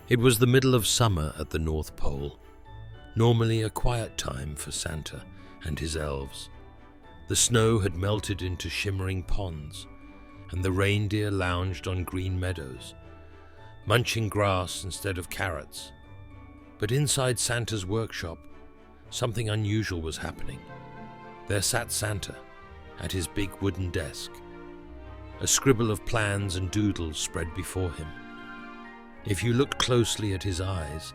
It was the middle of summer at the North Pole, normally a quiet time for Santa and his elves. The snow had melted into shimmering ponds, and the reindeer lounged on green meadows, munching grass instead of carrots. But inside Santa's workshop, something unusual was happening. There sat Santa at his big wooden desk. A scribble of plans and doodles spread before him. If you looked closely at his eyes,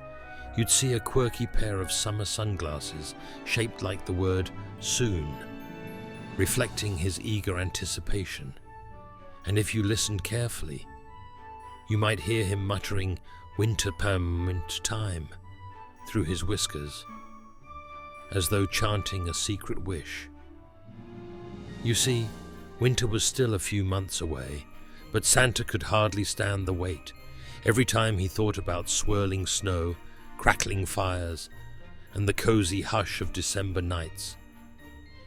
you'd see a quirky pair of summer sunglasses shaped like the word soon, reflecting his eager anticipation. And if you listened carefully, you might hear him muttering winter permanent time through his whiskers, as though chanting a secret wish. You see, winter was still a few months away, but Santa could hardly stand the wait. Every time he thought about swirling snow, crackling fires, and the cozy hush of December nights,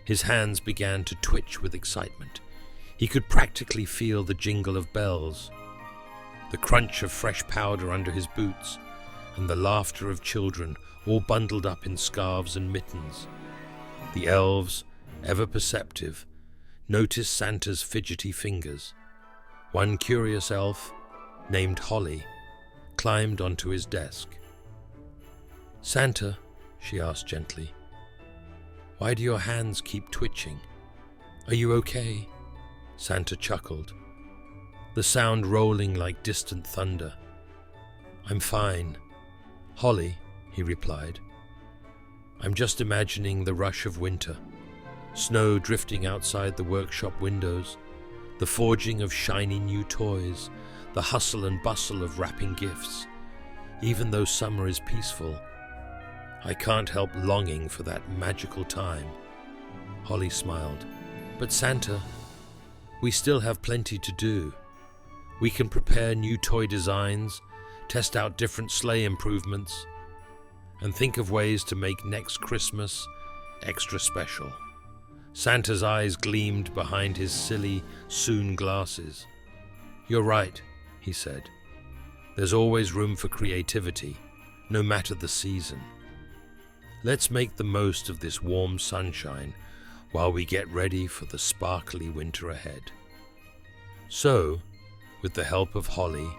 his hands began to twitch with excitement. He could practically feel the jingle of bells, the crunch of fresh powder under his boots, and the laughter of children all bundled up in scarves and mittens. The elves, ever perceptive, noticed Santa's fidgety fingers. One curious elf, named Holly, climbed onto his desk. "Santa," she asked gently, "why do your hands keep twitching? Are you okay?" Santa chuckled, the sound rolling like distant thunder. "I'm fine, Holly," he replied. "I'm just imagining the rush of winter, snow drifting outside the workshop windows, the forging of shiny new toys, the hustle and bustle of wrapping gifts. Even though summer is peaceful, I can't help longing for that magical time." Holly smiled. "But Santa, we still have plenty to do. We can prepare new toy designs, test out different sleigh improvements, and think of ways to make next Christmas extra special." Santa's eyes gleamed behind his silly, soon glasses. "You're right," he said. "There's always room for creativity, no matter the season. Let's make the most of this warm sunshine while we get ready for the sparkly winter ahead." So, with the help of Holly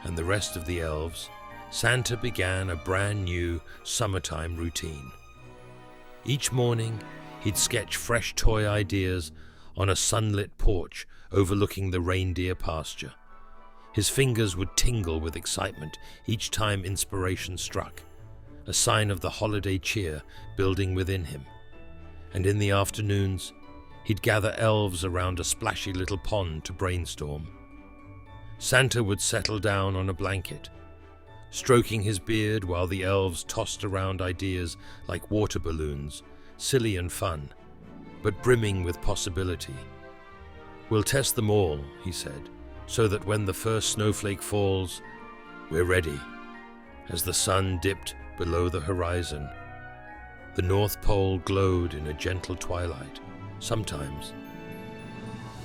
and the rest of the elves, Santa began a brand new summertime routine. Each morning, he'd sketch fresh toy ideas on a sunlit porch overlooking the reindeer pasture. His fingers would tingle with excitement each time inspiration struck, a sign of the holiday cheer building within him. And in the afternoons, he'd gather elves around a splashy little pond to brainstorm. Santa would settle down on a blanket, stroking his beard while the elves tossed around ideas like water balloons, silly and fun, but brimming with possibility. "We'll test them all," he said, "so that when the first snowflake falls, we're ready." As the sun dipped below the horizon, the North Pole glowed in a gentle twilight. Sometimes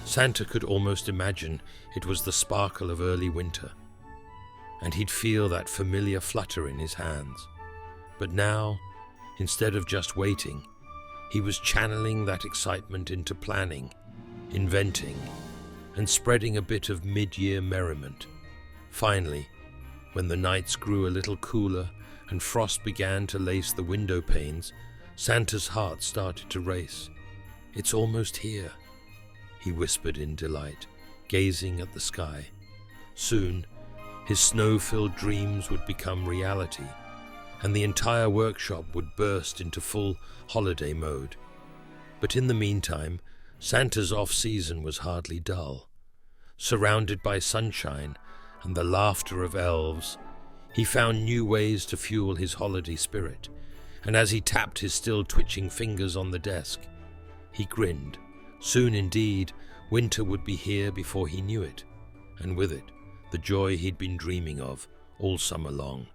Santa could almost imagine it was the sparkle of early winter, and he'd feel that familiar flutter in his hands. But now, instead of just waiting, he was channeling that excitement into planning, inventing, and spreading a bit of mid-year merriment. Finally, when the nights grew a little cooler and frost began to lace the window panes, Santa's heart started to race. "It's almost here," he whispered in delight, gazing at the sky. Soon, his snow-filled dreams would become reality, and the entire workshop would burst into full holiday mode. But in the meantime, Santa's off-season was hardly dull. Surrounded by sunshine and the laughter of elves, he found new ways to fuel his holiday spirit, and as he tapped his still twitching fingers on the desk, he grinned. Soon indeed, winter would be here before he knew it, and with it, the joy he'd been dreaming of all summer long.